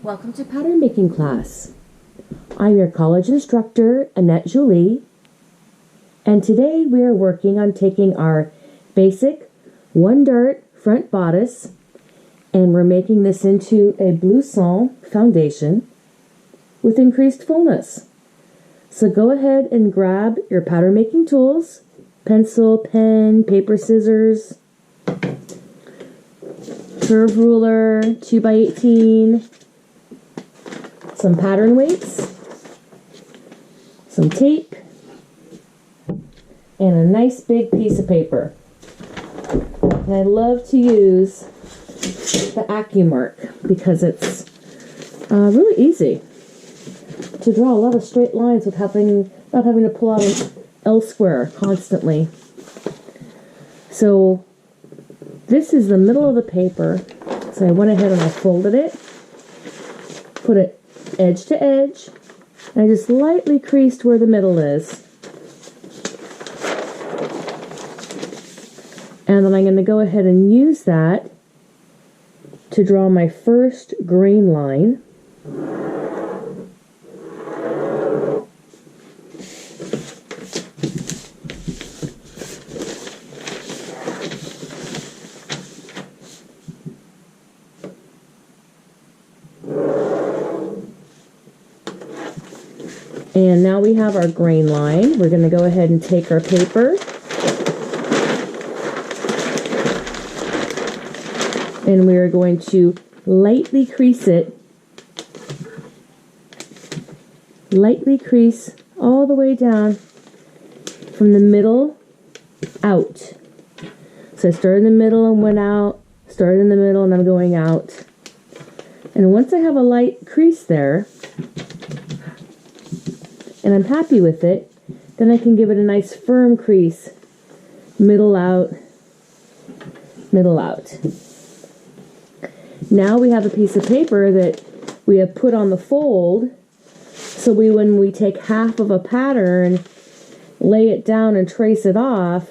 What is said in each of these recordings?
Welcome to pattern making class. I'm your college instructor, Annette Julie, and today we are working on taking our basic one dart front bodice and we're making this into a Blouson foundation with increased fullness. So go ahead and grab your pattern making tools, pencil, pen, paper, scissors, curve ruler, 2x18, some pattern weights, some tape, and a nice big piece of paper. And I love to use the AccuMark because it's really easy to draw a lot of straight lines without having to pull out an L square constantly. So this is the middle of the paper, so I went ahead and I folded it, put it edge to edge, and I just lightly creased where the middle is. And then I'm going to go ahead and use that to draw my first grain line. And now we have our grain line. We're going to go ahead and take our paper and we are going to lightly crease it. Lightly crease all the way down from the middle out. So I started in the middle and went out, started in the middle and I'm going out. And once I have a light crease there, and I'm happy with it, then I can give it a nice firm crease, middle out, middle out. Now we have a piece of paper that we have put on the fold, so when we take half of a pattern, lay it down and trace it off,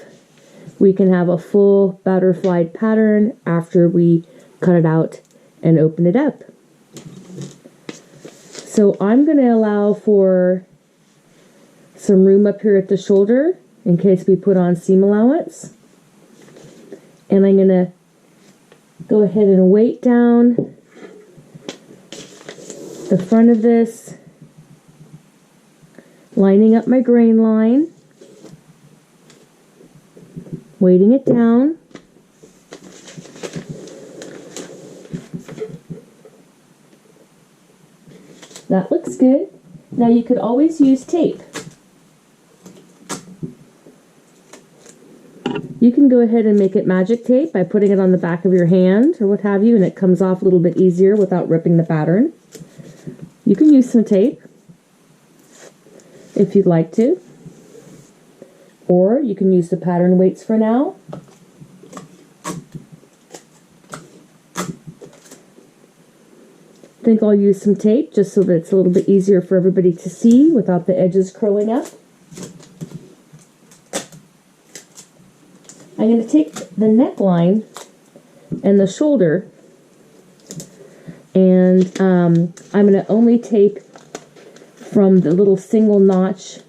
we can have a full butterflied pattern after we cut it out and open it up. So I'm going to allow for some room up here at the shoulder in case we put on seam allowance. And I'm going to go ahead and weight down the front of this, lining up my grain line, weighting it down. That looks good. Now you could always use tape. You can go ahead and make it magic tape by putting it on the back of your hand or what have you, and it comes off a little bit easier without ripping the pattern. You can use some tape if you'd like to, or you can use the pattern weights for now. I think I'll use some tape just so that it's a little bit easier for everybody to see without the edges curling up. I'm going to take the neckline and the shoulder, and I'm going to only tape from the little single notch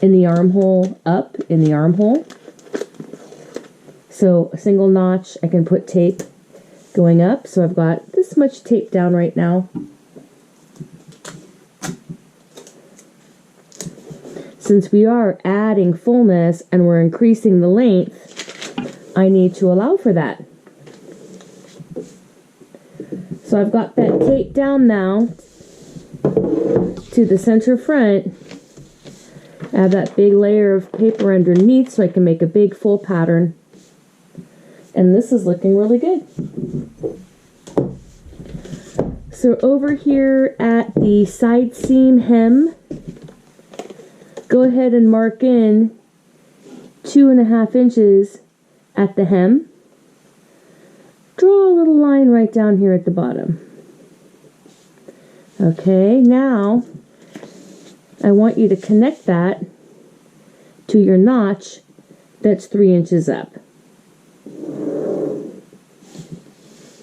in the armhole up in the armhole. So a single notch, I can put tape going up. So I've got this much tape down right now. Since we are adding fullness and we're increasing the length, I need to allow for that. So I've got that tape down now to the center front. I have that big layer of paper underneath so I can make a big full pattern. And this is looking really good. So over here at the side seam hem, go ahead and mark in 2.5 inches at the hem. Draw a little line right down here at the bottom. Okay, now I want you to connect that to your notch that's 3 inches up.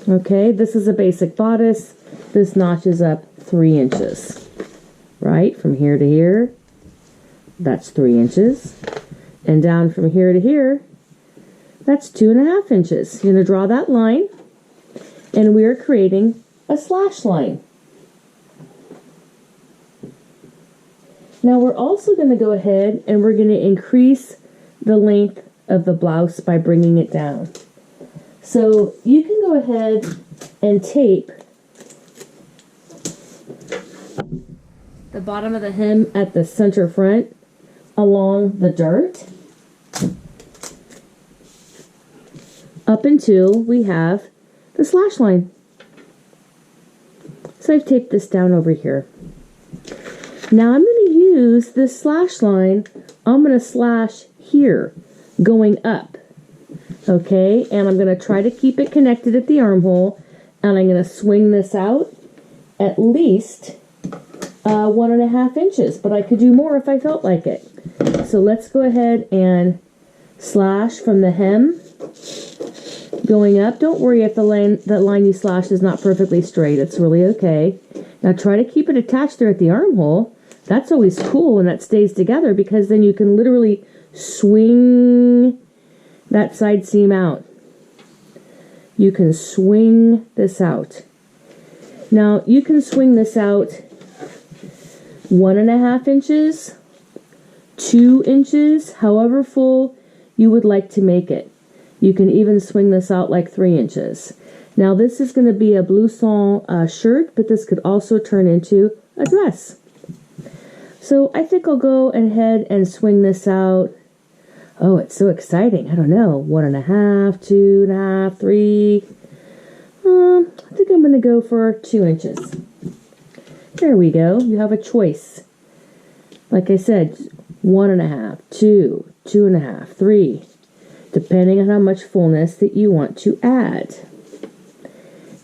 Okay, this is a basic bodice. this notches up 3 inches. Right, from here to here, that's 3 inches. And down from here to here, that's 2.5 inches. You're going to draw that line, and we are creating a slash line. Now we're also going to go ahead and we're going to increase the length of the blouse by bringing it down. So you can go ahead and tape the bottom of the hem at the center front along the dart up until we have the slash line. So I've taped this down over here. Now I'm going to use this slash line. I'm going to slash here going up. Okay, and I'm going to try to keep it connected at the armhole, and I'm going to swing this out at least 1.5 inches, but I could do more if I felt like it. So let's go ahead and slash from the hem going up. Don't worry if that line you slashed is not perfectly straight. It's really okay. Now try to keep it attached there at the armhole. That's always cool when that stays together, because then you can literally swing that side seam out. You can swing this out. Now you can swing this out 1.5 inches, 2 inches, however full you would like to make it. You can even swing this out like 3 inches. Now this is going to be a blouson shirt, but this could also turn into a dress. So I think I'll go ahead and swing this out. Oh, it's so exciting. I don't know. 1.5, 2.5, 3. I think I'm going to go for 2 inches. There we go. You have a choice. Like I said, 1.5, 2, 2.5, 3, depending on how much fullness that you want to add.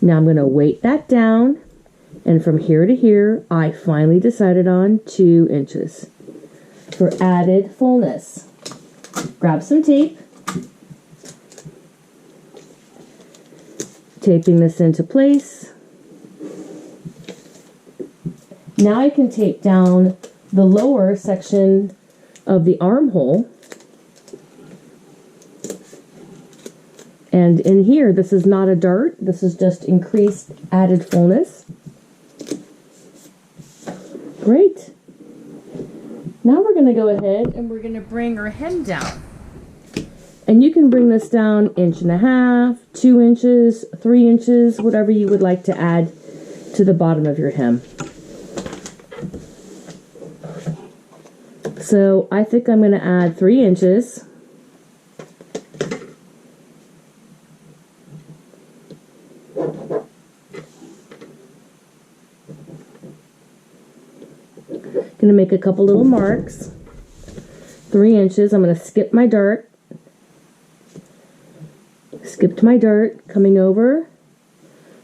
Now I'm going to weight that down, and from here to here, I finally decided on 2 inches for added fullness. Grab some tape. Taping this into place. Now I can tape down the lower section of the armhole. And in here, this is not a dart. This is just increased added fullness. Great. Now we're going to go ahead and we're going to bring our hem down. And you can bring this down 1.5 inches, 2 inches, 3 inches, whatever you would like to add to the bottom of your hem. So I think I'm going to add 3 inches. Going to make a couple little marks. 3 inches. I'm going to skip my dart. Skipped my dart, coming over,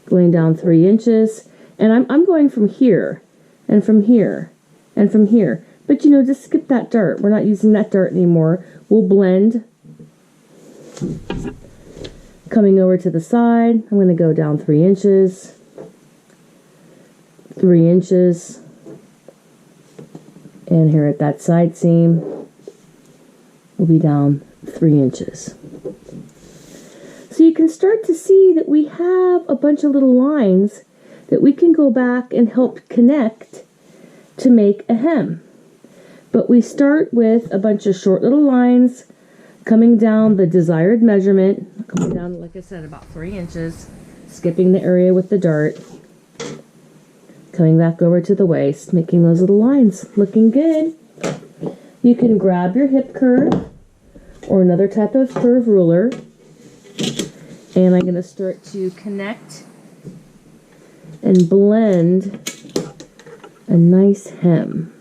going down 3 inches, and I'm going from here, and from here, and from here. But you know, just skip that dart. We're not using that dart anymore. We'll blend. Coming over to the side, I'm going to go down 3 inches, 3 inches, and here at that side seam, we'll be down 3 inches. So you can start to see that we have a bunch of little lines that we can go back and help connect to make a hem. But we start with a bunch of short little lines coming down the desired measurement, coming down, like I said, about 3 inches, skipping the area with the dart, coming back over to the waist, making those little lines, looking good. You can grab your hip curve or another type of curve ruler, and I'm going to start to connect and blend a nice hem.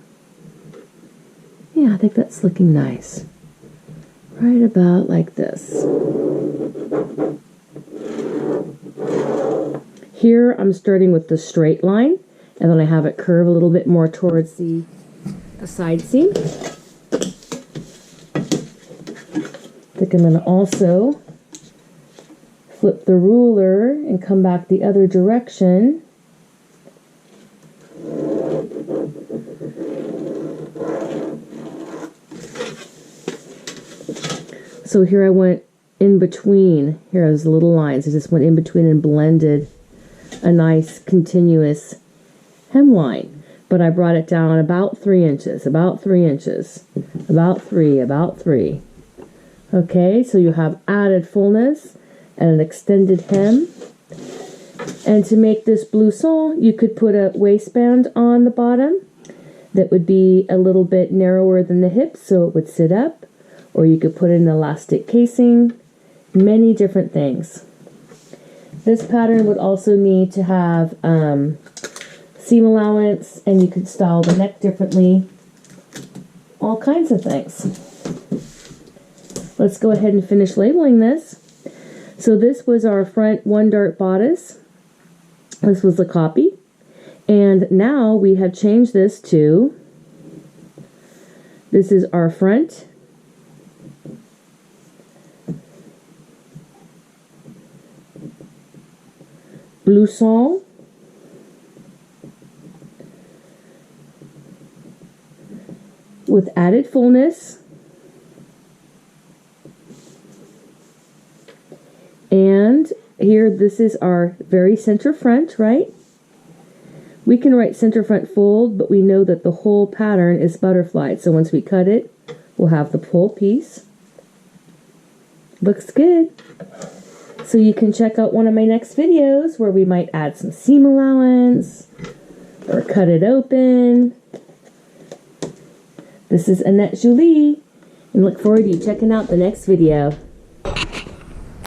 Yeah, I think that's looking nice. Right about like this. Here I'm starting with the straight line, and then I have it curve a little bit more towards the side seam. I think I'm going to also flip the ruler and come back the other direction So here I went in between. Here are those little lines. I just went in between and blended a nice continuous hemline. But I brought it down about 3 inches, about 3 inches, about 3, about 3. Okay, so you have added fullness and an extended hem. And to make this blouson, you could put a waistband on the bottom that would be a little bit narrower than the hips, so it would sit up. Or you could put an elastic casing, many different things. This pattern would also need to have seam allowance, and you could style the neck differently. All kinds of things. Let's go ahead and finish labeling this. So this was our front one dart bodice. This was the copy. And now we have changed this to, this is our front blouson with added fullness, and here this is our very center front, right? We can write center front fold, but we know that the whole pattern is butterflied, so once we cut it, we'll have the whole piece. Looks good. So you can check out one of my next videos where we might add some seam allowance or cut it open. This is Annette Julie, and look forward to you checking out the next video.